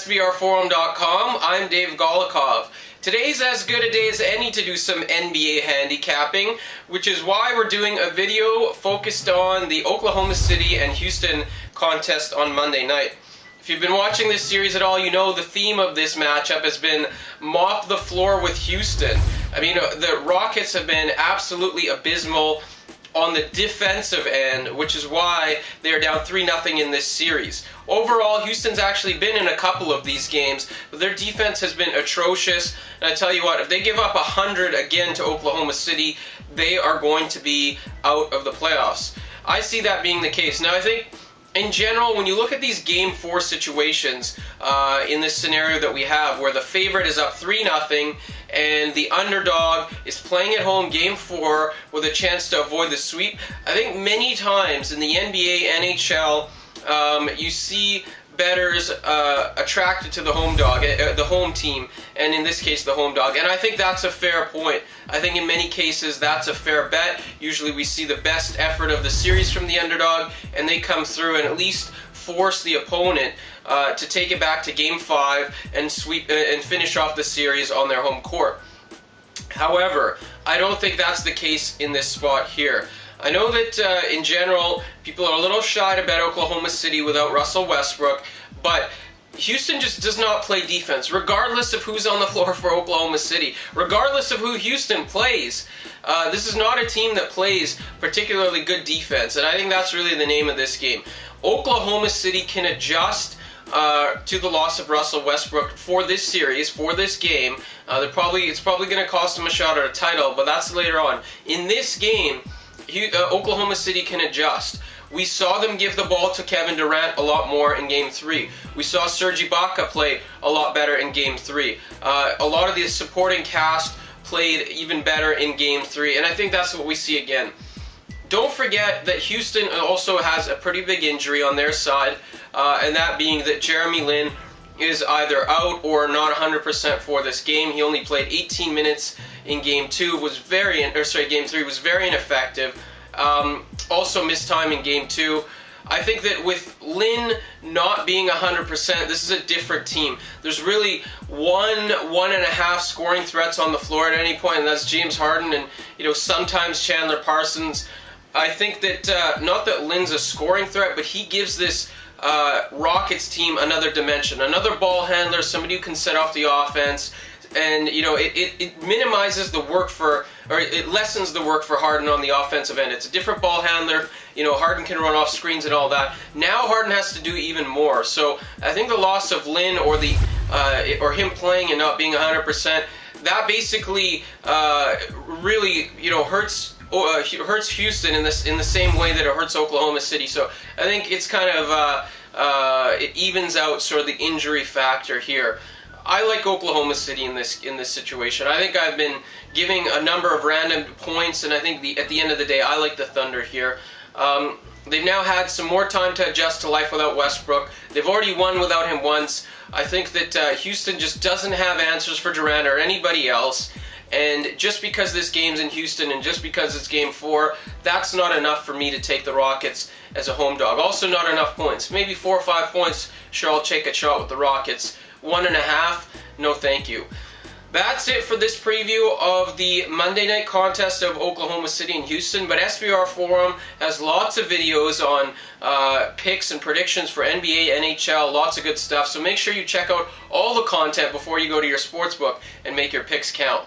SBRforum.com. I'm Dave Golikov. Today's as good a day as any to do some NBA handicapping, which is why we're doing a video focused on the Oklahoma City and Houston contest on Monday night. If you've been watching this series at all, you know the theme of this matchup has been mop the floor with Houston. I mean, the Rockets have been absolutely abysmal on the defensive end, which is why they are down 3-0 in this series. Overall, Houston's actually been in a couple of these games, but their defense has been atrocious. And I tell you what, if they give up 100 again to Oklahoma City, they are going to be out of the playoffs. I see that being the case. Now, I think in general, when you look at these Game 4 situations in this scenario that we have, where the favorite is up 3-0 and the underdog is playing at home Game 4 with a chance to avoid the sweep, I think many times in the NBA, NHL, you see bettors attracted to the home dog, the home team, and in this case the home dog. And I think that's a fair point. I think in many cases that's a fair bet. Usually we see the best effort of the series from the underdog, and they come through and at least force the opponent to take it back to Game 5 and sweep and finish off the series on their home court. However, I don't think that's the case in this spot here. I know that in general, people are a little shy to bet Oklahoma City without Russell Westbrook, but Houston just does not play defense, regardless of who's on the floor for Oklahoma City, regardless of who Houston plays. This is not a team that plays particularly good defense, and I think that's really the name of this game. Oklahoma City can adjust to the loss of Russell Westbrook for this series, for this game. It's probably going to cost them a shot at a title, but that's later on. In this game, Oklahoma City can adjust. We saw them give the ball to Kevin Durant a lot more in Game 3. We saw Serge Ibaka play a lot better in Game 3. A lot of the supporting cast played even better in Game 3, and I think that's what we see again. Don't forget that Houston also has a pretty big injury on their side, and that being that Jeremy Lin is either out or not 100% for this game. He only played 18 minutes in Game 3, was very ineffective. Also missed time in Game 2. I think that with Lin not being 100%, this is a different team. There's really one and a half scoring threats on the floor at any point, and that's James Harden and sometimes Chandler Parsons. I think that not that Lin's a scoring threat, but he gives this Rockets team another dimension, another ball handler, somebody who can set off the offense, and it minimizes the work for, or it lessens the work for Harden on the offensive end. It's a different ball handler. Harden can run off screens and all that. Now Harden has to do even more. So I think the loss of Lin or or him playing and not being 100%, that basically really hurts Houston in the same way that it hurts Oklahoma City. So I think it's kind of it evens out sort of the injury factor here. I like Oklahoma City in this situation. I think I've been giving a number of random points, and I think at the end of the day, I like the Thunder here. They've now had some more time to adjust to life without Westbrook. They've already won without him once. I think that Houston just doesn't have answers for Durant or anybody else. And just because this game's in Houston and just because it's Game 4, that's not enough for me to take the Rockets as a home dog. Also not enough points. Maybe 4 or 5 points, sure, I'll take a shot with the Rockets. 1.5, no thank you. That's it for this preview of the Monday night contest of Oklahoma City and Houston, but SBR Forum has lots of videos on picks and predictions for NBA, NHL, lots of good stuff, so make sure you check out all the content before you go to your sportsbook and make your picks count.